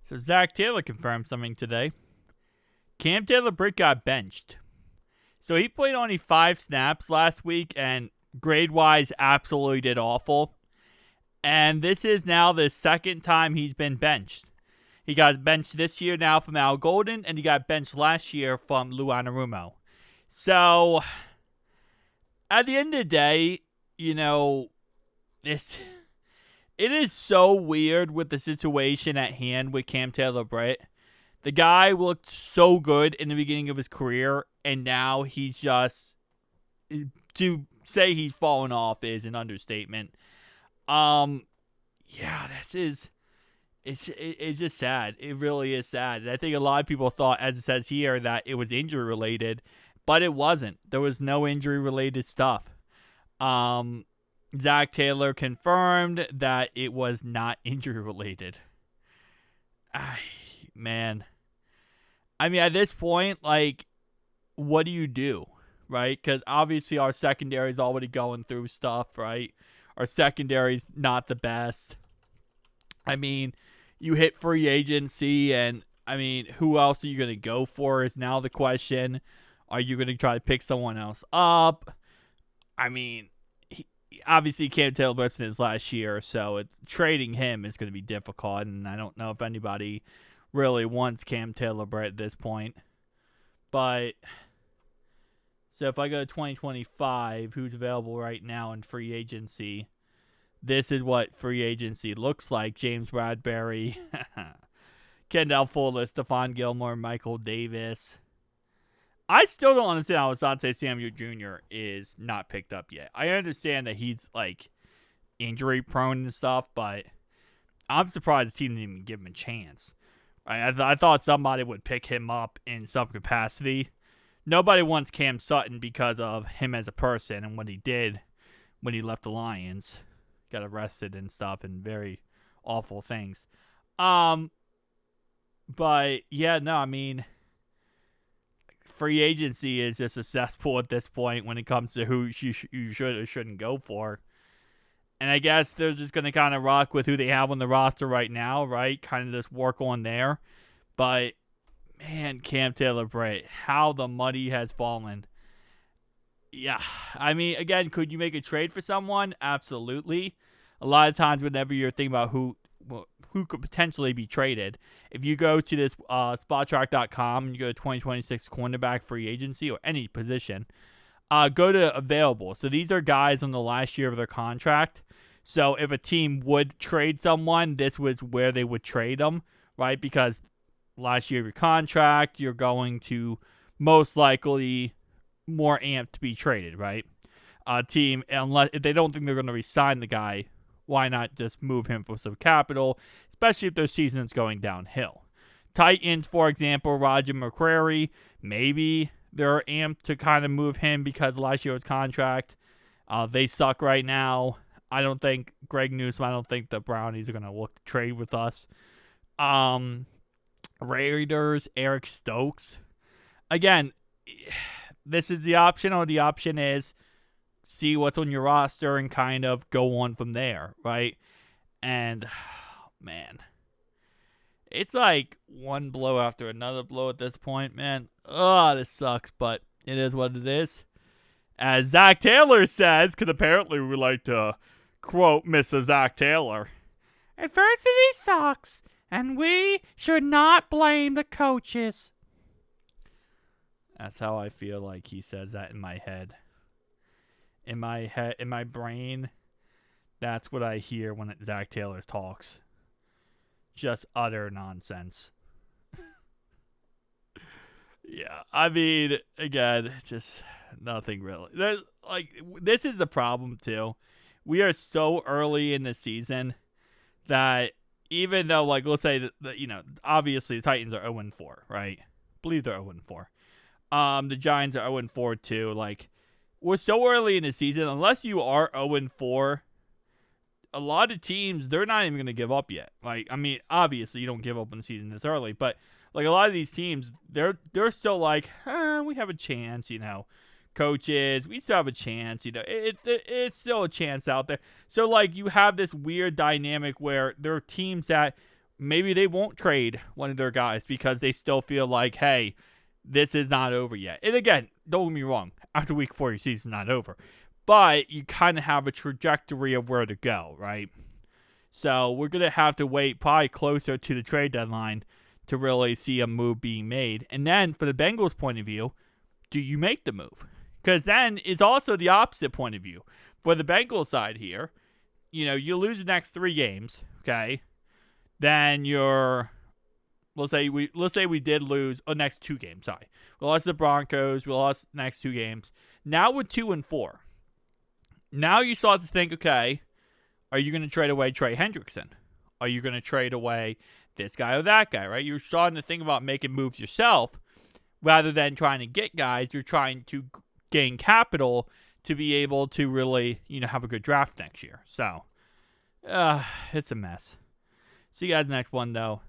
So Zach Taylor confirmed something today. Cam Taylor-Britt got benched. So he played only 5 snaps last week and grade-wise absolutely did awful. And this is now the second time he's been benched. He got benched this year now from Al Golden, and he got benched last year from Lou Anarumo. So, at the end of the day, it is so weird with the situation at hand with Cam Taylor-Britt. The guy looked so good in the beginning of his career, and now he's just, to say he's fallen off is an understatement. It's just sad. It really is sad. And I think a lot of people thought, as it says here, that it was injury related, but it wasn't. There was no injury related stuff. Zach Taylor confirmed that it was not injury related. Man. I mean, at this point, what do you do, right? Because obviously our secondary is already going through stuff, right? Our secondary's not the best. I mean, you hit free agency, and who else are you going to go for is now the question. Are you going to try to pick someone else up? Obviously Cam Taylor-Britt's in his last year, so trading him is going to be difficult, and I don't know if anybody really wants Cam Taylor-Britt at this point. But, so if I go to 2025, who's available right now in free agency, this is what free agency looks like. James Bradbury, Kendall Fuller, Stephon Gilmore, Michael Davis. I still don't understand how Asante Samuel Jr. is not picked up yet. I understand that he's, injury prone and stuff, but I'm surprised the team didn't even give him a chance. I thought somebody would pick him up in some capacity. Nobody wants Cam Sutton because of him as a person and what he did when he left the Lions. Got arrested and stuff and very awful things. But, yeah, no, free agency is just a cesspool at this point when it comes to who you should or shouldn't go for. And I guess they're just going to kind of rock with who they have on the roster right now, right? Kind of just work on there. But, man, Cam Taylor-Britt, how the money has fallen. Yeah, again, could you make a trade for someone? Absolutely. A lot of times whenever you're thinking about who could potentially be traded, if you go to this spottrack.com and you go to 2026 cornerback free agency or any position, go to available. So these are guys on the last year of their contract. So if a team would trade someone, this was where they would trade them, right? Because last year of your contract, you're going to most likely more amped to be traded, right? Team, unless if they don't think they're going to re-sign the guy, why not just move him for some capital, especially if their season is going downhill. Titans, for example, Roger McCreary, maybe they're amped to kind of move him because last year's contract. They suck right now. I don't think Greg Newsom, I don't think the Brownies are going to look to trade with us. Raiders, Eric Stokes. Again, this is the option, or the option is see what's on your roster and kind of go on from there, right? And, man, it's like one blow after another blow at this point, man. This sucks, but it is what it is. As Zach Taylor says, because apparently we like to quote Mr. Zach Taylor, adversity sucks, and we should not blame the coaches. That's how I feel like he says that in my head. In my brain, that's what I hear when Zach Taylor talks. Just utter nonsense. Yeah, again, just nothing really. This is a problem too. We are so early in the season that even though, let's say that obviously the Titans are 0-4, right? I believe they're 0-4. The Giants are 0-4 too. We're so early in the season, unless you are 0-4, a lot of teams, they're not even going to give up yet. Obviously you don't give up in the season this early, but a lot of these teams, they're still we have a chance, coaches, we still have a chance, it's still a chance out there. So you have this weird dynamic where there are teams that maybe they won't trade one of their guys because they still feel like, hey, this is not over yet. And again, don't get me wrong, after week 4, your season's not over. But you kind of have a trajectory of where to go, right? So we're going to have to wait probably closer to the trade deadline to really see a move being made. And then for the Bengals' point of view, do you make the move? Because then it's also the opposite point of view. For the Bengals side here, you lose the next 3 games, okay? Then let's say we did lose the next 2 games. Sorry, we lost the Broncos. We lost the next 2 games. Now we're 2-4. Now you start to think, okay, are you going to trade away Trey Hendrickson? Are you going to trade away this guy or that guy? Right? You're starting to think about making moves yourself rather than trying to get guys. You're trying to gain capital to be able to really, have a good draft next year. So, it's a mess. See you guys next one, though.